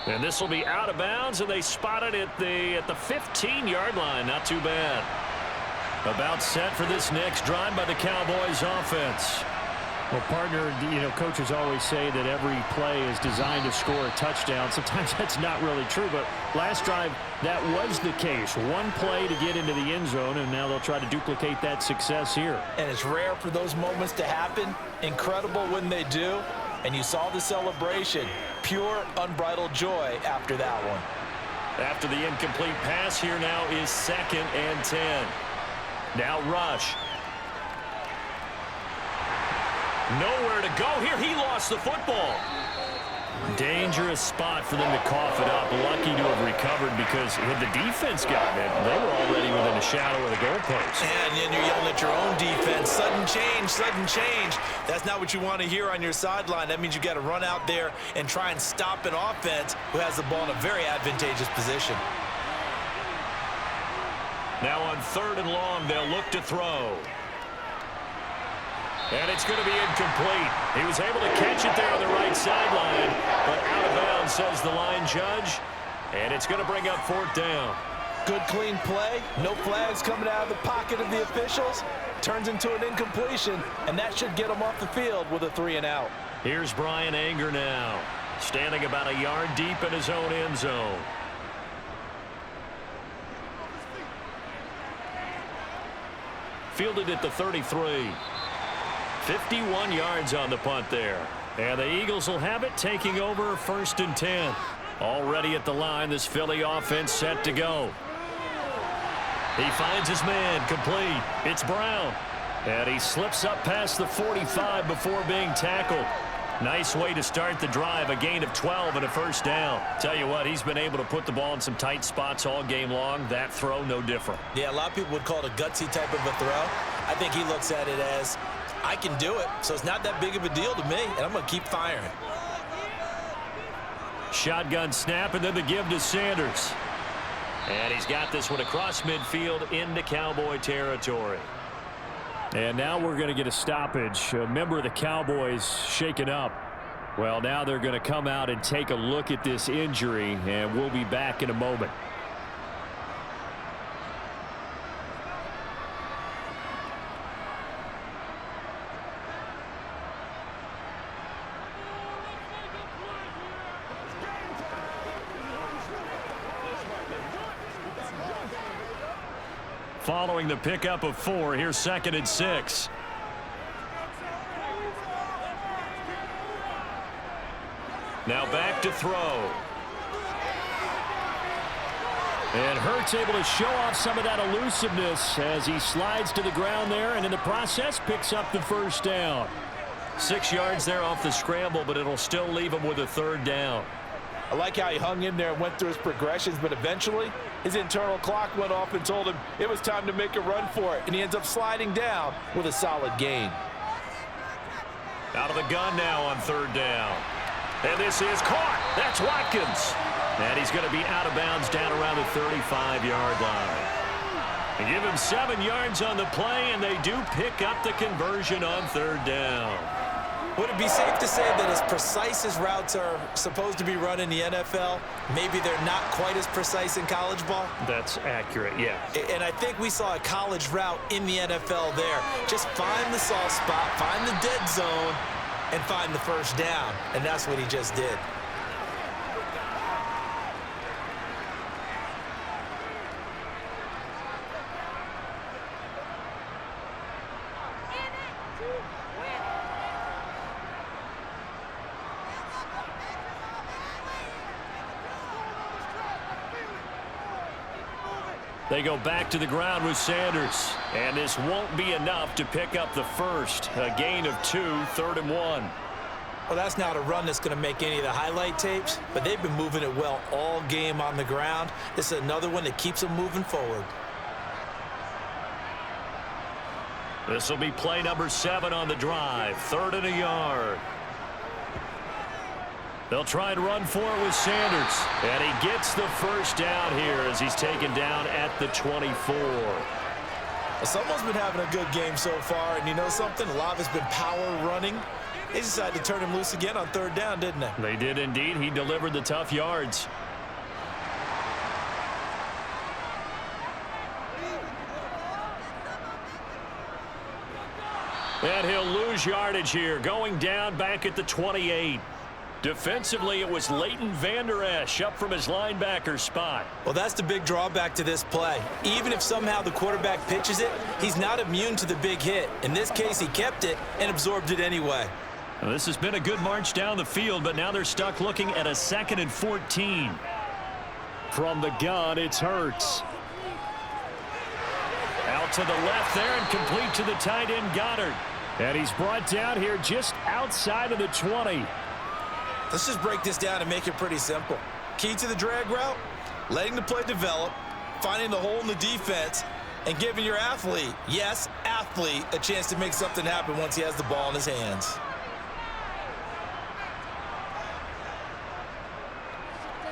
Speaker 2: And this will be out of bounds, and they spot it at the 15-yard line. Not too bad. About set for this next drive by the Cowboys offense.
Speaker 6: Well, partner, coaches always say that every play is designed to score a touchdown. Sometimes that's not really true, but last drive, that was the case. One play to get into the end zone, and now they'll try to duplicate that success here.
Speaker 4: And it's rare for those moments to happen. Incredible when they do. And you saw the celebration. Pure, unbridled joy after that one.
Speaker 2: After the incomplete pass, here now is 2nd and 10. Now rush. Nowhere to go here. He lost the football. Dangerous spot for them to cough it up. Lucky to have recovered because had the defense gotten it, they were already within a shadow of the goalpost.
Speaker 4: And then you're yelling at your own defense. Sudden change, sudden change. That's not what you want to hear on your sideline. That means you got to run out there and try and stop an offense who has the ball in a very advantageous position.
Speaker 2: Now on 3rd and long, they'll look to throw. And it's going to be incomplete. He was able to catch it there on the right sideline, but out of bounds, says the line judge. And it's going to bring up 4th down.
Speaker 4: Good, clean play. No flags coming out of the pocket of the officials. Turns into an incompletion, and that should get him off the field with a 3-and-out.
Speaker 2: Here's Brian Anger now, standing about a yard deep in his own end zone. Fielded at the 33. 51 yards on the punt there. And the Eagles will have it, taking over 1st and 10. Already at the line, this Philly offense set to go. He finds his man, complete. It's Brown. And he slips up past the 45 before being tackled. Nice way to start the drive, a gain of 12 and a 1st down. Tell you what, he's been able to put the ball in some tight spots all game long. That throw, no different.
Speaker 4: Yeah, a lot of people would call it a gutsy type of a throw. I think he looks at it as, I can do it, so it's not that big of a deal to me, and I'm going to keep firing.
Speaker 2: Shotgun snap, and then the give to Sanders. And he's got this one across midfield into Cowboy territory.
Speaker 6: And now we're going to get a stoppage. A member of the Cowboys shaken up. Well, now they're going to come out and take a look at this injury, and we'll be back in a moment.
Speaker 2: Following the pickup of 4, here's 2nd and 6. Now back to throw. And Hurts able to show off some of that elusiveness as he slides to the ground there, and in the process picks up the 1st down. 6 yards there off the scramble, but it'll still leave him with a 3rd down.
Speaker 4: I like how he hung in there and went through his progressions, but eventually his internal clock went off and told him it was time to make a run for it, and he ends up sliding down with a solid gain.
Speaker 2: Out of the gun now on 3rd down. And this is caught. That's Watkins. And he's going to be out of bounds down around the 35-yard line. They give him 7 yards on the play, and they do pick up the conversion on 3rd down.
Speaker 3: Would it be safe to say that as precise as routes are supposed to be run in the NFL, maybe they're not quite as precise in college ball?
Speaker 2: That's accurate, yeah.
Speaker 3: And I think we saw a college route in the NFL there. Just find the soft spot, find the dead zone, and find the 1st down. And that's what he just did.
Speaker 2: They go back to the ground with Sanders. And this won't be enough to pick up the 1st. A gain of 2, 3rd and 1.
Speaker 3: Well, that's not a run that's going to make any of the highlight tapes, but they've been moving it well all game on the ground. This is another one that keeps them moving forward.
Speaker 2: This will be play number 7 on the drive. 3rd and a yard. They'll try and run for it with Sanders. And he gets the 1st down here as he's taken down at the 24.
Speaker 3: Someone's been having a good game so far, and you know something? A lot of it's been power running. They decided to turn him loose again on 3rd down, didn't they?
Speaker 2: They did indeed. He delivered the tough yards. And he'll lose lose yardage here, going down back at the 28. Defensively, it was Leighton Vander Esch up from his linebacker spot.
Speaker 3: Well, that's the big drawback to this play. Even if somehow the quarterback pitches it, he's not immune to the big hit. In this case, he kept it and absorbed it anyway.
Speaker 2: Well, this has been a good march down the field, but now they're stuck looking at a 2nd and 14.
Speaker 6: From the gun, it's Hurts.
Speaker 2: Out to the left there and complete to the tight end Goddard.
Speaker 6: And he's brought down here just outside of the 20.
Speaker 4: Let's just break this down and make it pretty simple. Key to the drag route, letting the play develop, finding the hole in the defense, and giving your athlete, yes, athlete, a chance to make something happen once he has the ball in his hands.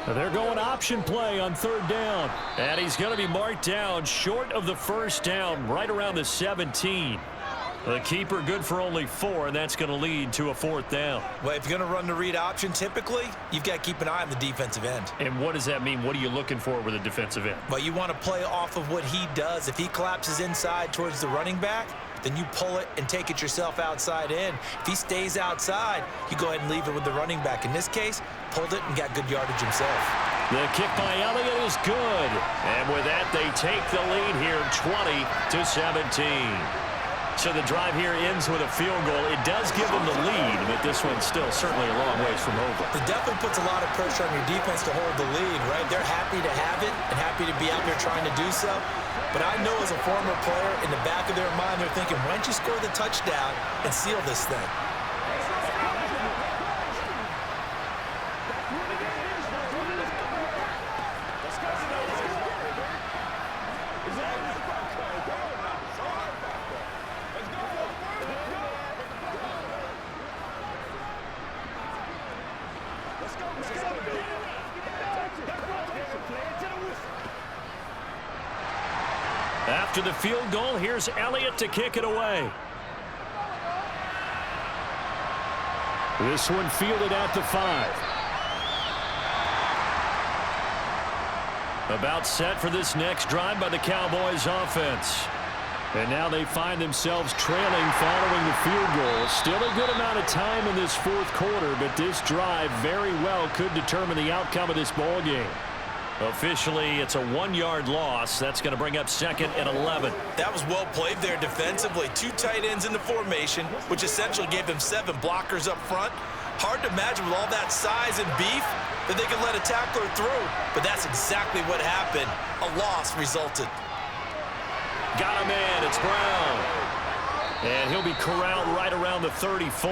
Speaker 6: They're going option play on 3rd down.
Speaker 2: And he's going to be marked down short of the 1st down, right around the 17. The keeper good for only 4, and that's going to lead to a 4th down.
Speaker 4: Well, if you're going to run the read option, typically, you've got to keep an eye on the defensive end.
Speaker 2: And what does that mean? What are you looking for with a defensive end?
Speaker 4: Well, you want to play off of what he does. If he collapses inside towards the running back, then you pull it and take it yourself outside in. If he stays outside, you go ahead and leave it with the running back. In this case, pulled it and got good yardage himself.
Speaker 2: The kick by Elliott is good. And with that, they take the lead here 20-17. So the drive here ends with a field goal. It does give them the lead, but this one's still certainly a long ways from over.
Speaker 3: It definitely puts a lot of pressure on your defense to hold the lead, right? They're happy to have it and happy to be out there trying to do so. But I know as a former player, in the back of their mind, they're thinking, why don't you score the touchdown and seal this thing?
Speaker 2: After the field goal, here's Elliott to kick it away.
Speaker 6: This one fielded at the 5.
Speaker 2: About set for this next drive by the Cowboys offense.
Speaker 6: And now they find themselves trailing following the field goal. Still a good amount of time in this 4th quarter, but this drive very well could determine the outcome of this ball game.
Speaker 2: Officially, it's a 1-yard loss. That's going to bring up 2nd and 11.
Speaker 4: That was well played there defensively. 2 tight ends in the formation, which essentially gave them 7 blockers up front. Hard to imagine with all that size and beef that they could let a tackler through, but that's exactly what happened. A loss resulted.
Speaker 2: Got a man. It's Brown. And he'll be corralled right around the 34.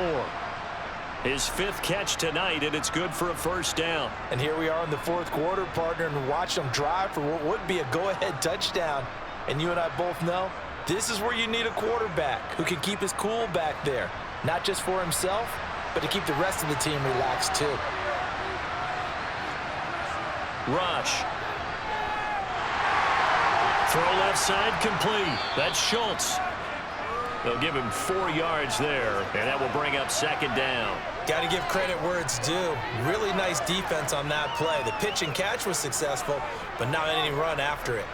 Speaker 2: His 5th catch tonight, and it's good for a 1st down.
Speaker 4: And here we are in the 4th quarter, partner, and watch them drive for what would be a go-ahead touchdown. And you and I both know this is where you need a quarterback who can keep his cool back there, not just for himself, but to keep the rest of the team relaxed too.
Speaker 2: Rush. Throw left side complete. That's Schultz. They'll give him 4 yards there, and that will bring up 2nd down.
Speaker 3: Got to give credit where it's due. Really nice defense on that play. The pitch and catch was successful, but not any run after it.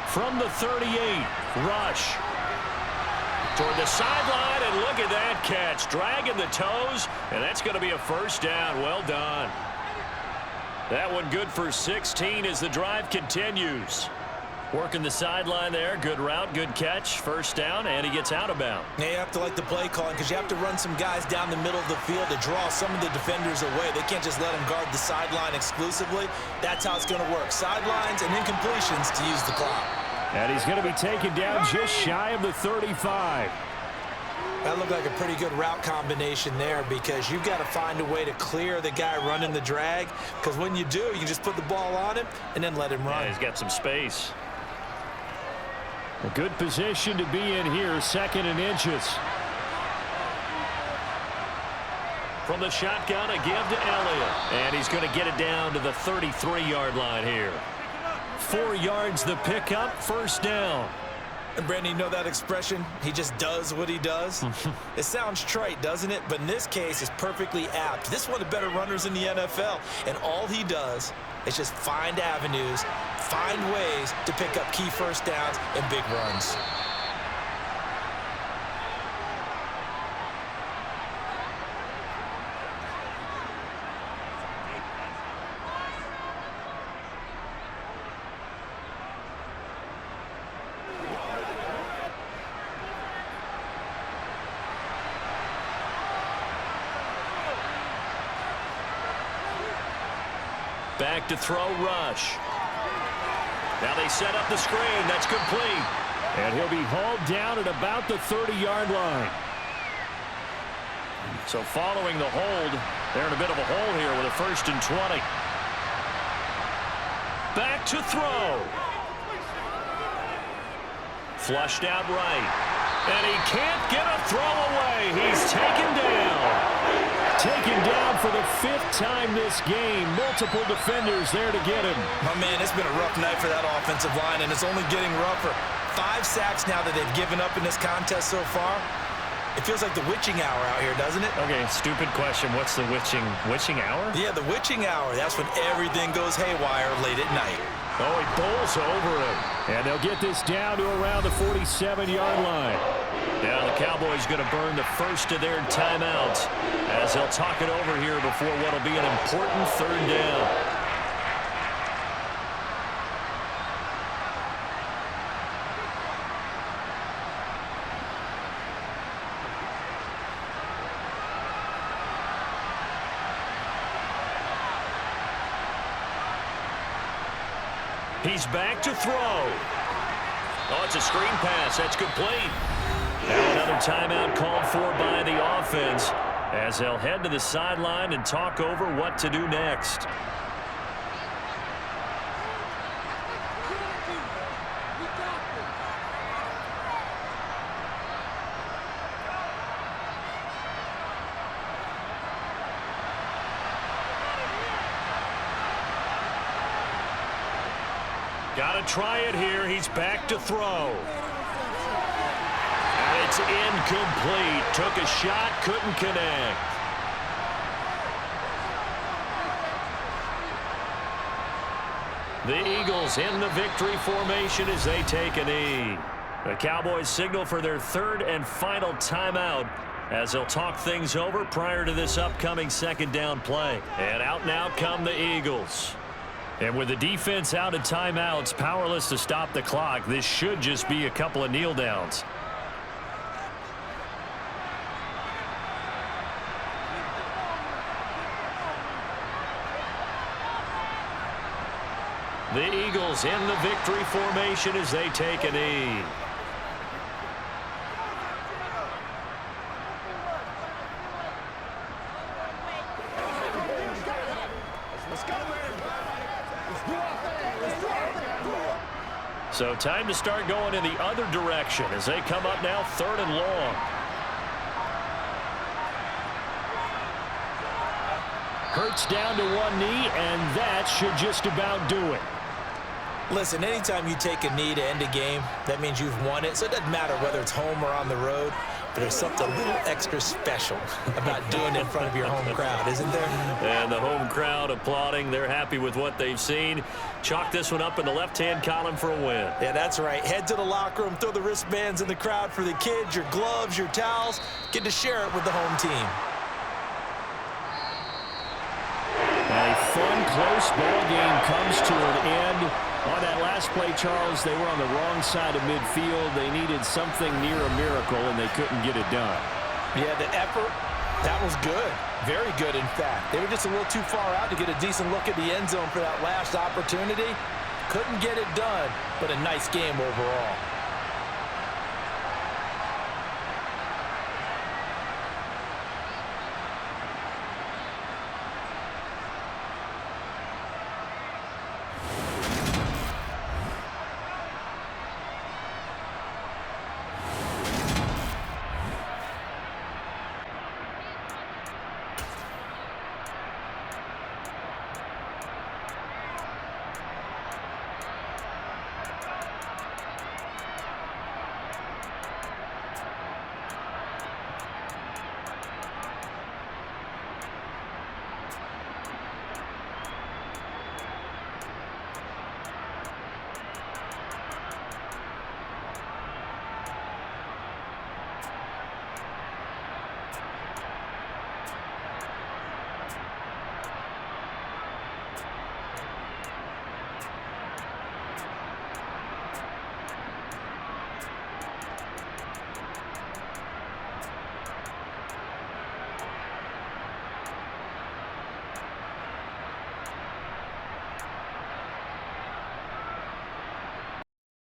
Speaker 2: From the 38, Rush. Toward the sideline, and look at that catch. Dragging the toes, and that's going to be a 1st down. Well done. That one good for 16 as the drive continues. Working the sideline there. Good route, good catch. 1st down, and he gets out of bounds.
Speaker 3: Now you have to like the play calling because you have to run some guys down the middle of the field to draw some of the defenders away. They can't just let them guard the sideline exclusively. That's how it's going to work. Sidelines and incompletions to use the clock.
Speaker 6: And he's going to be taken down just shy of the 35.
Speaker 3: That looked like a pretty good route combination there because you've got to find a way to clear the guy running the drag because when you do, you can just put the ball on him and then let him run.
Speaker 2: Yeah, he's got some space.
Speaker 6: A good position to be in here, 2nd and inches.
Speaker 2: From the shotgun, a give to Elliott. And he's going to get it down to the 33-yard line here. 4 yards the pickup, 1st down.
Speaker 4: And Brandon, you know that expression, he just does what he does? It sounds trite, doesn't it? But in this case, it's perfectly apt. This is one of the better runners in the NFL, and all he does is just find avenues, find ways to pick up key first downs and big runs.
Speaker 2: Back to throw, rush. Now they set up the screen. That's complete.
Speaker 6: And he'll be hauled down at about the 30-yard line.
Speaker 2: So following the hold, they're in a bit of a hole here with a 1st and 20. Back to throw. Flushed out right. And he can't get a throw away. He's taken down.
Speaker 6: Taken down for the 5th time this game. Multiple defenders there to get him.
Speaker 4: My man, it's been a rough night for that offensive line, and it's only getting rougher. 5 sacks now that they've given up in this contest so far. It feels like the witching hour out here, doesn't it?
Speaker 2: Okay, stupid question. What's the witching hour?
Speaker 4: Yeah, the witching hour. That's when everything goes haywire late at night.
Speaker 2: Oh, he bowls over him.
Speaker 6: And they'll get this down to around the 47-yard line.
Speaker 2: Now the Cowboys going to burn the first of their timeouts as they'll talk it over here before what will be an important 3rd down. He's back to throw. Oh, it's a screen pass. That's complete. Now another timeout called for by the offense as they'll head to the sideline and talk over what to do next. Got to try it here. He's back to throw. And it's incomplete. Took a shot, couldn't connect. The Eagles in the victory formation as they take a knee. The Cowboys signal for their 3rd and final timeout as they'll talk things over prior to this upcoming 2nd down play. And out now come the Eagles. And with the defense out of timeouts, powerless to stop the clock, this should just be a couple of kneel downs. The Eagles in the victory formation as they take a knee. So time to start going in the other direction as they come up now 3rd and long.
Speaker 6: Hurts down to one knee, and that should just about do it.
Speaker 3: Listen, anytime you take a knee to end a game, that means you've won it. So it doesn't matter whether it's home or on the road, but there's something a little extra special about doing it in front of your home crowd, isn't there?
Speaker 2: And the home crowd applauding. They're happy with what they've seen. Chalk this one up in the left-hand column for a win.
Speaker 3: Yeah, that's right. Head to the locker room, throw the wristbands in the crowd for the kids, your gloves, your towels. Get to share it with the home team.
Speaker 6: A fun, close ball game comes to an end. On that last play, Charles, they were on the wrong side of midfield. They needed something near a miracle, and they couldn't get it done.
Speaker 4: Yeah, the effort, that was good. Very good, in fact. They were just a little too far out to get a decent look at the end zone for that last opportunity. Couldn't get it done, but a nice game overall.